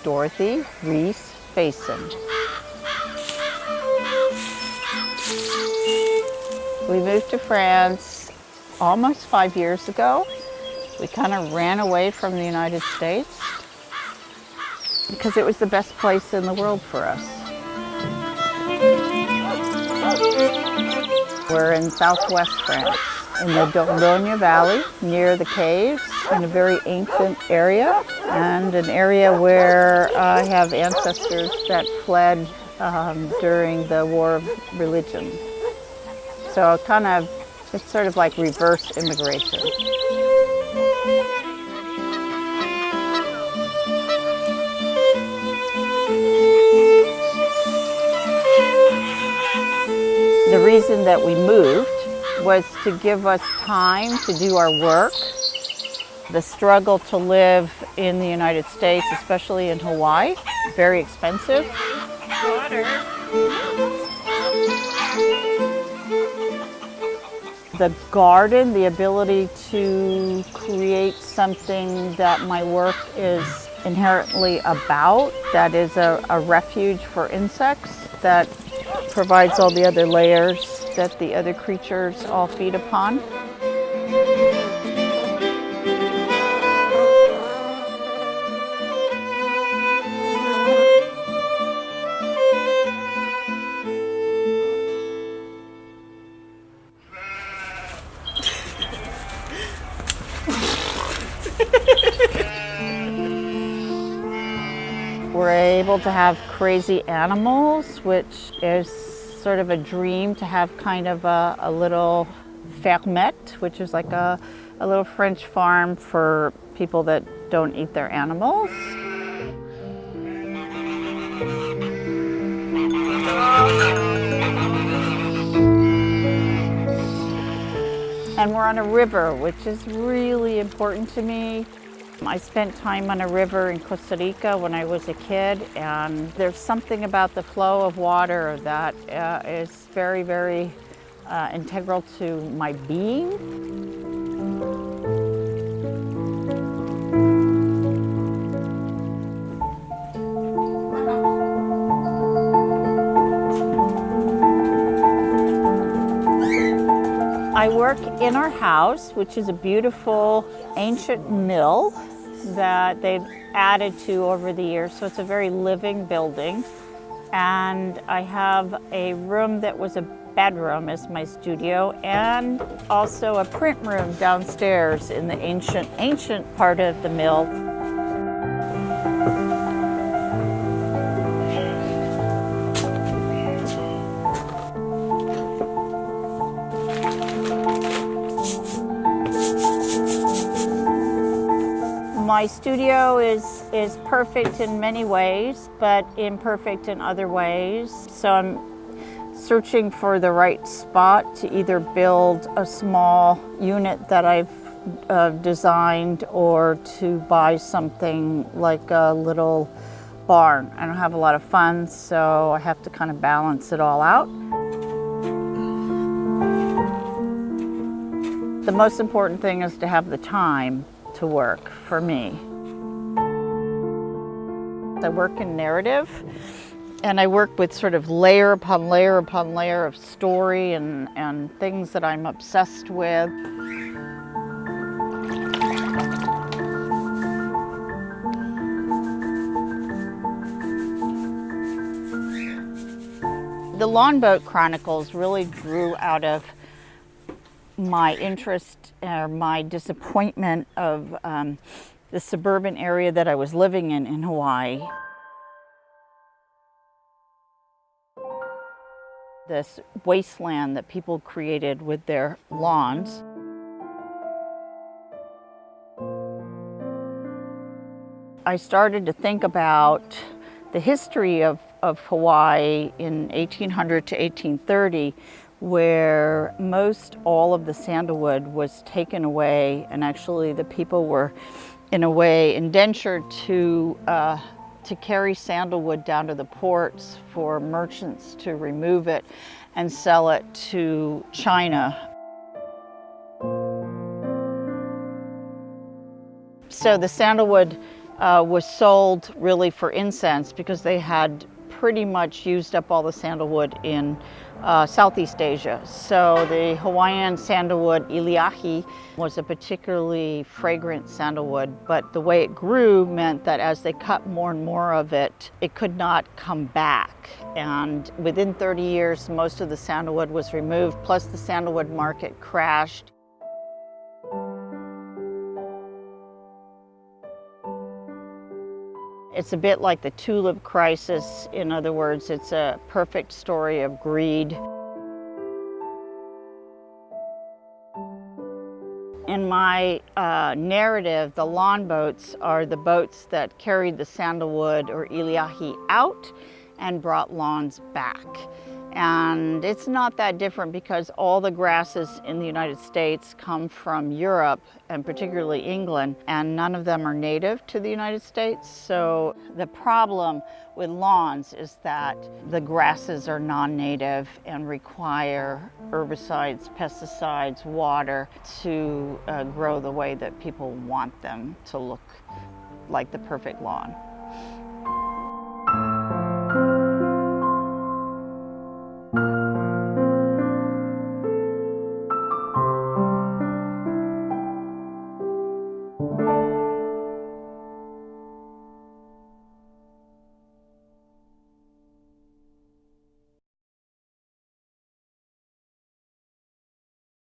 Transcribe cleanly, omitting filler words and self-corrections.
Dorothy Ries Faison. We moved to France almost 5 years ago. We kind of ran away from the United States because it was the best place in the world for us. We're in southwest France, in the Dordogne Valley, near the caves, in a very ancient area, and an area where I have ancestors that fled during the War of Religion. So it's sort of like reverse immigration. The reason that we moved was to give us time to do our work. The struggle to live in the United States, especially in Hawaii, very expensive. Water. The garden, the ability to create something that my work is inherently about, that is a refuge for insects, that provides all the other layers that the other creatures all feed upon. We're able to have crazy animals, which is sort of a dream to have kind of a little fermette, which is like a little French farm for people that don't eat their animals. And we're on a river, which is really important to me. I spent time on a river in Costa Rica when I was a kid, and there's something about the flow of water that is very, very integral to my being. I work in our house, which is a beautiful ancient mill that they've added to over the years. So it's a very living building. And I have a room that was a bedroom as my studio, and also a print room downstairs in the ancient part of the mill. My studio is perfect in many ways, but imperfect in other ways. So I'm searching for the right spot to either build a small unit that I've designed, or to buy something like a little barn. I don't have a lot of funds, so I have to kind of balance it all out. The most important thing is to have the time to work for me. I work in narrative, and I work with sort of layer upon layer upon layer of story and things that I'm obsessed with. The Longboat Chronicles really grew out of my interest or my disappointment of the suburban area that I was living in Hawaii. This wasteland that people created with their lawns. I started to think about the history of Hawaii in 1800 to 1830, where most all of the sandalwood was taken away, and actually the people were in a way indentured to carry sandalwood down to the ports for merchants to remove it and sell it to China. So the sandalwood was sold really for incense because they had pretty much used up all the sandalwood in Southeast Asia. So the Hawaiian sandalwood Iliahi was a particularly fragrant sandalwood, but the way it grew meant that as they cut more and more of it, it could not come back. And within 30 years, most of the sandalwood was removed, plus the sandalwood market crashed. It's a bit like the tulip crisis. In other words, it's a perfect story of greed. In my narrative, the lawn boats are the boats that carried the sandalwood or Iliahi out and brought lawns back. And it's not that different because all the grasses in the United States come from Europe and particularly England, and none of them are native to the United States. So the problem with lawns is that the grasses are non-native and require herbicides, pesticides, water to grow the way that people want them to look like the perfect lawn.